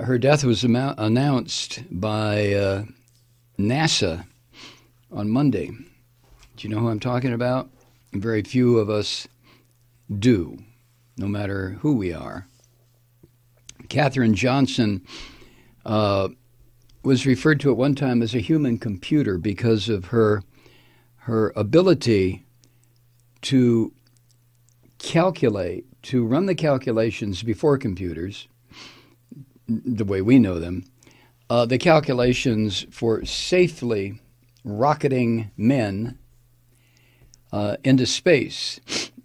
Her death was announced by NASA on Monday. Do you know who I'm talking about? Very few of us do, no matter who we are. Katherine Johnson was referred to at one time as a human computer because of her ability to calculate, to run the calculations before computers, the way we know them, the calculations for safely rocketing men into space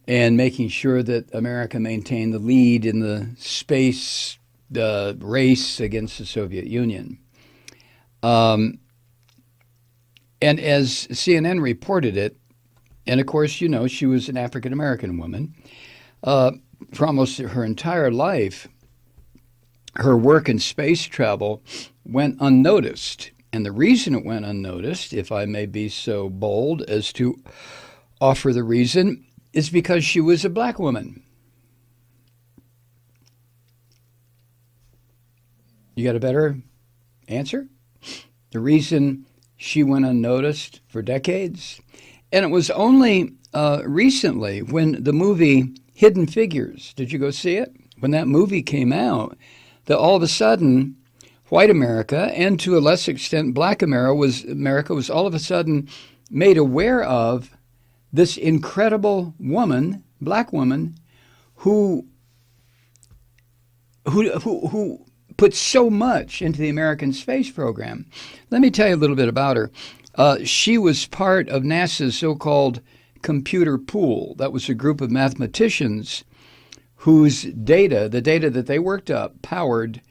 and making sure that America maintained the lead in the space race against the Soviet Union. And as CNN reported it, and of course, you know, she was an African-American woman, for almost her entire life, her work in space travel went unnoticed. And the reason it went unnoticed, if I may be so bold as to offer the reason, is because she was a black woman. You got a better answer? The reason she went unnoticed for decades? And it was only recently when the movie Hidden Figures, did you go see it? When that movie came out, that all of a sudden white America, and to a less extent black America was all of a sudden made aware of this incredible woman, black woman, who put so much into the American space program. Let me tell you a little bit about her. She was part of NASA's so-called computer pool. That was a group of mathematicians whose data, the data that they worked up, powered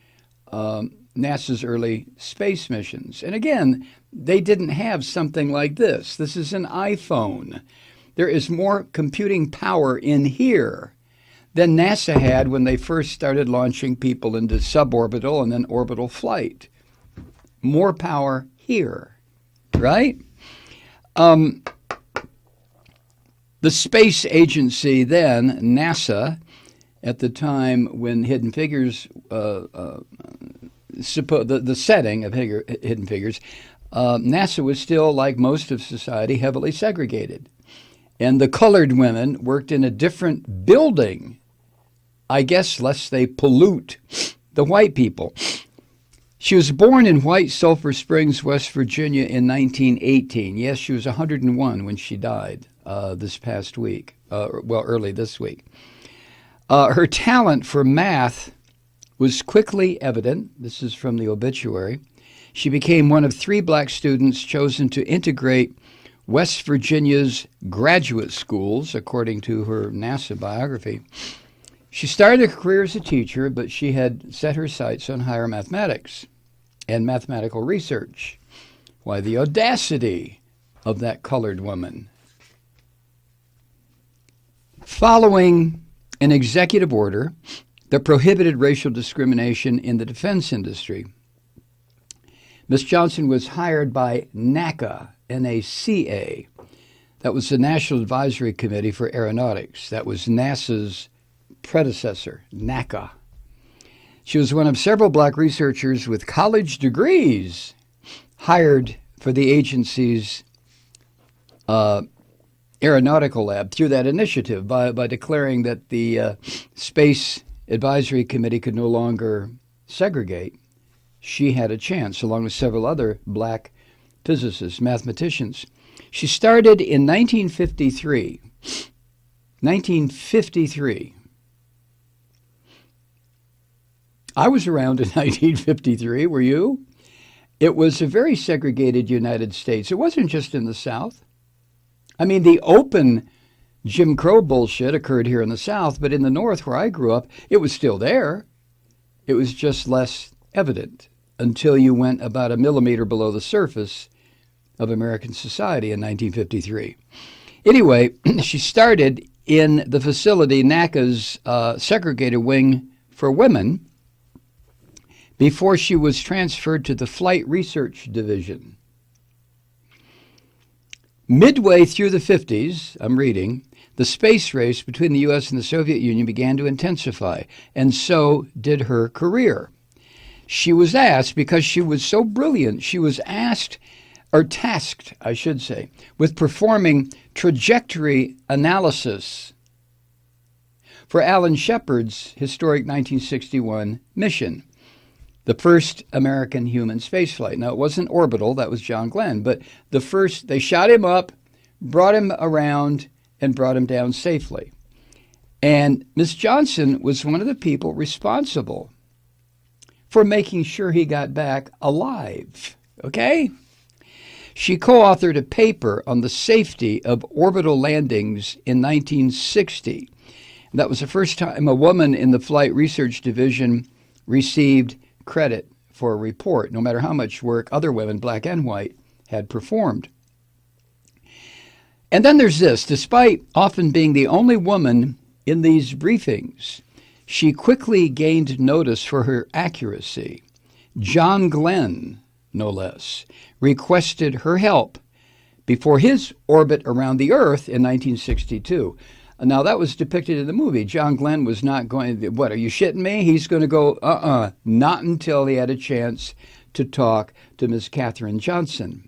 NASA's early space missions. And again, they didn't have something like this. This is an iPhone. There is more computing power in here than NASA had when they first started launching people into suborbital and then orbital flight. More power here, right? The space agency then, NASA, at the time when Hidden Figures, the setting of Hidden Figures, NASA was still, like most of society, heavily segregated. And the colored women worked in a different building, I guess, lest they pollute the white people. She was born in White Sulphur Springs, West Virginia in 1918. Yes, she was 101 when she died this past week, early this week. Her talent for math was quickly evident. This is from the obituary. She became one of 3 black students chosen to integrate West Virginia's graduate schools, according to her NASA biography. She started a career as a teacher, but she had set her sights on higher mathematics and mathematical research. Why, the audacity of that colored woman. Following an executive order that prohibited racial discrimination in the defense industry, Ms. Johnson was hired by NACA, N-A-C-A. That was the National Advisory Committee for Aeronautics. That was NASA's predecessor, NACA. She was one of several black researchers with college degrees hired for the agency's aeronautical lab through that initiative by declaring that the Space Advisory Committee could no longer segregate. She had a chance, along with several other black physicists, mathematicians. She started in 1953. 1953. I was around in 1953, were you? It was a very segregated United States. It wasn't just in the South. I mean, the open Jim Crow bullshit occurred here in the South, but in the North, where I grew up, it was still there. It was just less evident until you went about a millimeter below the surface of American society in 1953. Anyway, she started in the facility, NACA's segregated wing for women, before she was transferred to the Flight Research Division. Midway through the 50s, I'm reading, the space race between the U.S. and the Soviet Union began to intensify, and so did her career. She was asked, because she was so brilliant, she was asked, or tasked, I should say, with performing trajectory analysis for Alan Shepard's historic 1961 mission, the first American human spaceflight. Now, it wasn't orbital, that was John Glenn, but the first, they shot him up, brought him around, and brought him down safely. And Miss Johnson was one of the people responsible for making sure he got back alive, okay? She co-authored a paper on the safety of orbital landings in 1960. That was the first time a woman in the Flight Research Division received credit for a report, no matter how much work other women, black and white, had performed. And then there's this. Despite often being the only woman in these briefings, she quickly gained notice for her accuracy. John Glenn, no less, requested her help before his orbit around the Earth in 1962. Now, that was depicted in the movie. John Glenn was not going to, what, are you shitting me? He's going to go, not until he had a chance to talk to Ms. Katherine Johnson,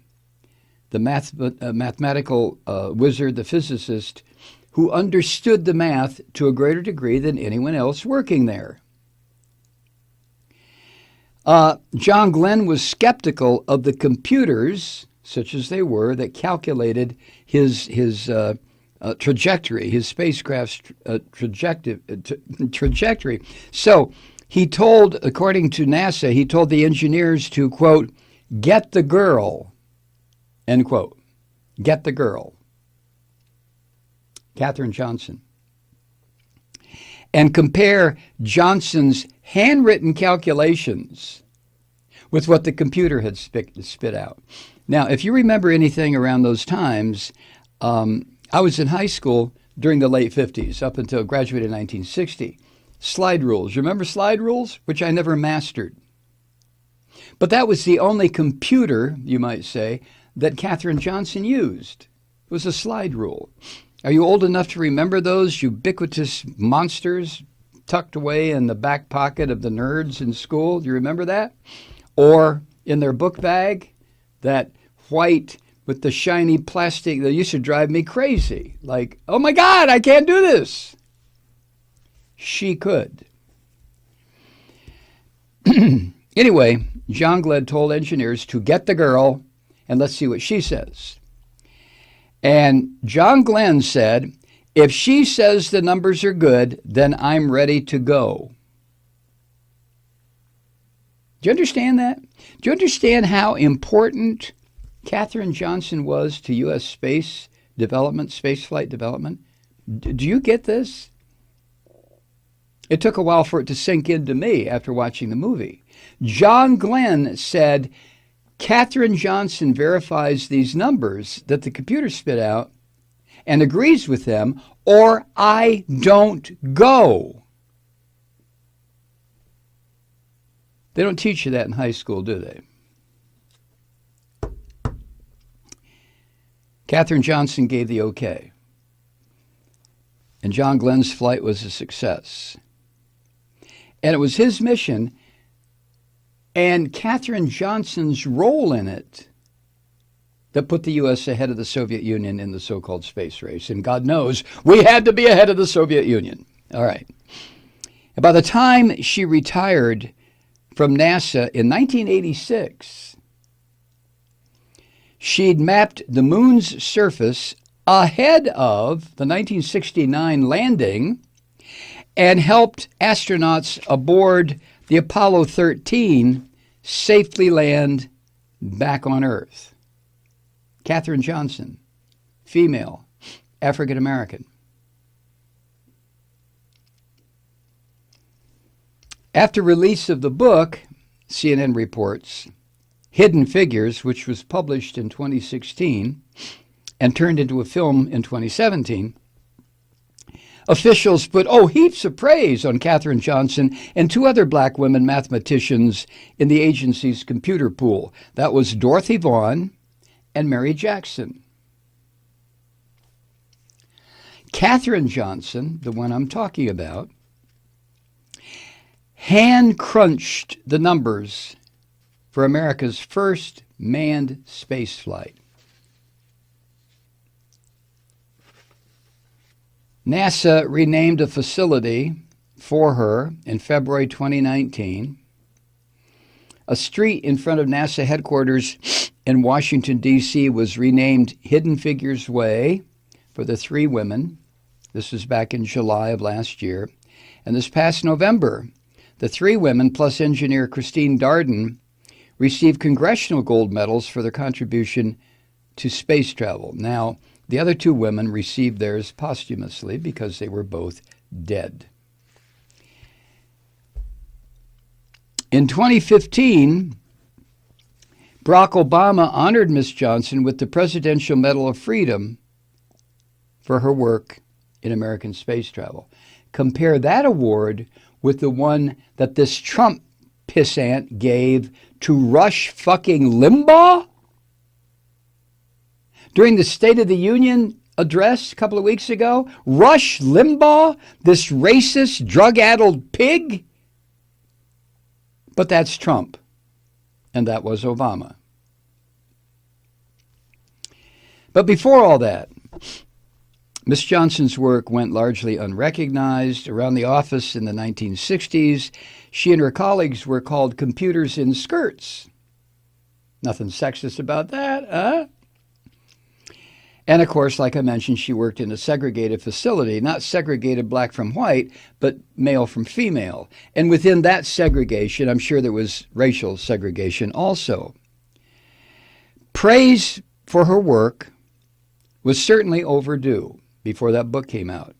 the mathematical wizard, the physicist, who understood the math to a greater degree than anyone else working there. John Glenn was skeptical of the computers, such as they were, that calculated his trajectory, his spacecraft's trajectory. So he told, according to NASA, he told the engineers to, quote, get the girl, end quote, get the girl, Katherine Johnson, and compare Johnson's handwritten calculations with what the computer had spit out. Now, if you remember anything around those times, I was in high school during the late 50s, up until graduated in 1960. Slide rules. You remember slide rules? Which I never mastered. But that was the only computer, you might say, that Katherine Johnson used. It was a slide rule. Are you old enough to remember those ubiquitous monsters tucked away in the back pocket of the nerds in school? Do you remember that? Or in their book bag, that white with the shiny plastic that used to drive me crazy. Like, oh my God, I can't do this. She could. Anyway, John Glenn told engineers to get the girl and let's see what she says. And John Glenn said, if she says the numbers are good, then I'm ready to go. Do you understand that? Do you understand how important Katherine Johnson was to U.S. space development, space flight development? Do you get this? It took a while for it to sink into me after watching the movie. John Glenn said, Katherine Johnson verifies these numbers that the computer spit out and agrees with them, or I don't go. They don't teach you that in high school, do they? Katherine Johnson gave the okay. And John Glenn's flight was a success. And it was his mission and Katherine Johnson's role in it that put the U.S. ahead of the Soviet Union in the so-called space race. And God knows we had to be ahead of the Soviet Union. All right. And by the time she retired from NASA in 1986, she'd mapped the moon's surface ahead of the 1969 landing and helped astronauts aboard the Apollo 13 safely land back on Earth. Katherine Johnson, female, African American. After release of the book, CNN reports, Hidden Figures, which was published in 2016 and turned into a film in 2017, officials put, heaps of praise on Katherine Johnson and two other black women mathematicians in the agency's computer pool. That was Dorothy Vaughan and Mary Jackson. Katherine Johnson, the one I'm talking about, hand crunched the numbers for America's first manned space flight. NASA renamed a facility for her in February 2019. A street in front of NASA headquarters in Washington, D.C. was renamed Hidden Figures Way for the three women. This was back in July of last year. And this past November, the three women, plus engineer Christine Darden, received congressional gold medals for their contribution to space travel. Now, the other two women received theirs posthumously because they were both dead. In 2015, Barack Obama honored Ms. Johnson with the Presidential Medal of Freedom for her work in American space travel. Compare that award with the one that this Trump pissant gave to Rush fucking Limbaugh during the State of the Union address a couple of weeks ago. Rush Limbaugh, this racist, drug-addled pig. But that's Trump, and that was Obama. But before all that, Miss Johnson's work went largely unrecognized. Around the office in the 1960s, she and her colleagues were called computers in skirts. Nothing sexist about that, huh? And of course, like I mentioned, she worked in a segregated facility, not segregated black from white, but male from female. And within that segregation, I'm sure there was racial segregation also. Praise for her work was certainly overdue before that book came out.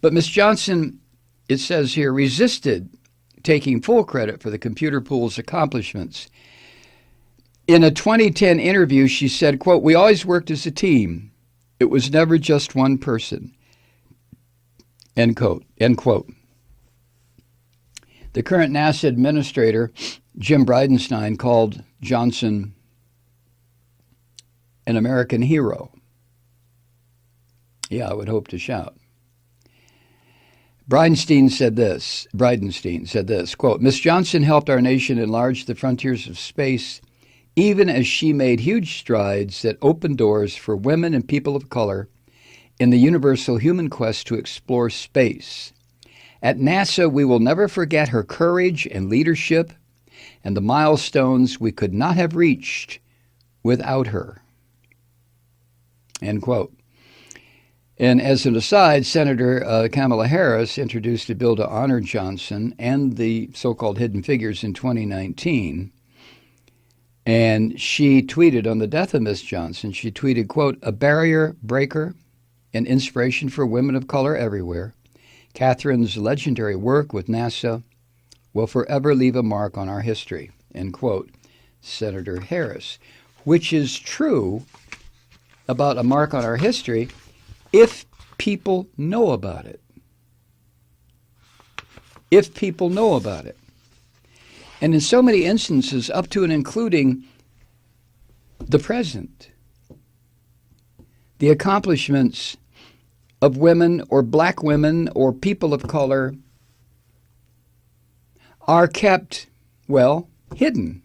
But Miss Johnson, it says here, resisted taking full credit for the computer pool's accomplishments. In a 2010 interview, she said, quote, "We always worked as a team. It was never just one person." End quote. End quote. The current NASA administrator, Jim Bridenstine, called Johnson an American hero. Yeah, I would hope to shout. Bridenstine said this, quote, "Miss Johnson helped our nation enlarge the frontiers of space, even as she made huge strides that opened doors for women and people of color in the universal human quest to explore space. At NASA, we will never forget her courage and leadership and the milestones we could not have reached without her." End quote. And as an aside, Senator Kamala Harris introduced a bill to honor Johnson and the so-called hidden figures in 2019. And she tweeted on the death of Miss Johnson, she tweeted, quote, "A barrier breaker and inspiration for women of color everywhere. Katherine's legendary work with NASA will forever leave a mark on our history," end quote, Senator Harris, which is true about a mark on our history if people know about it. If people know about it. And in so many instances, up to and including the present, the accomplishments of women or black women or people of color are kept, well, hidden.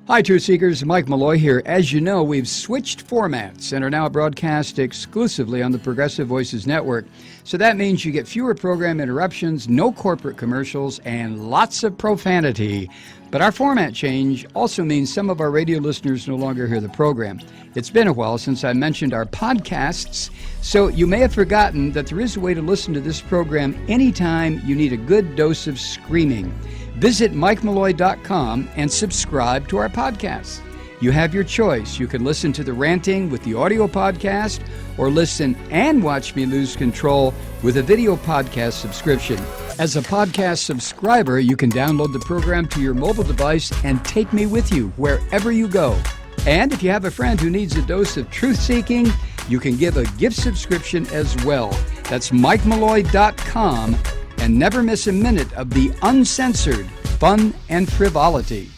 Hi, Truth Seekers. Mike Malloy here. As you know, we've switched formats and are now broadcast exclusively on the Progressive Voices Network. So that means you get fewer program interruptions, no corporate commercials, and lots of profanity. But our format change also means some of our radio listeners no longer hear the program. It's been a while since I mentioned our podcasts, so you may have forgotten that there is a way to listen to this program anytime you need a good dose of screaming. Visit MikeMalloy.com and subscribe to our podcast. You have your choice. You can listen to The Ranting with the audio podcast or listen and watch me lose control with a video podcast subscription. As a podcast subscriber, you can download the program to your mobile device and take me with you wherever you go. And if you have a friend who needs a dose of truth-seeking, you can give a gift subscription as well. That's MikeMalloy.com. And never miss a minute of the uncensored fun and frivolity.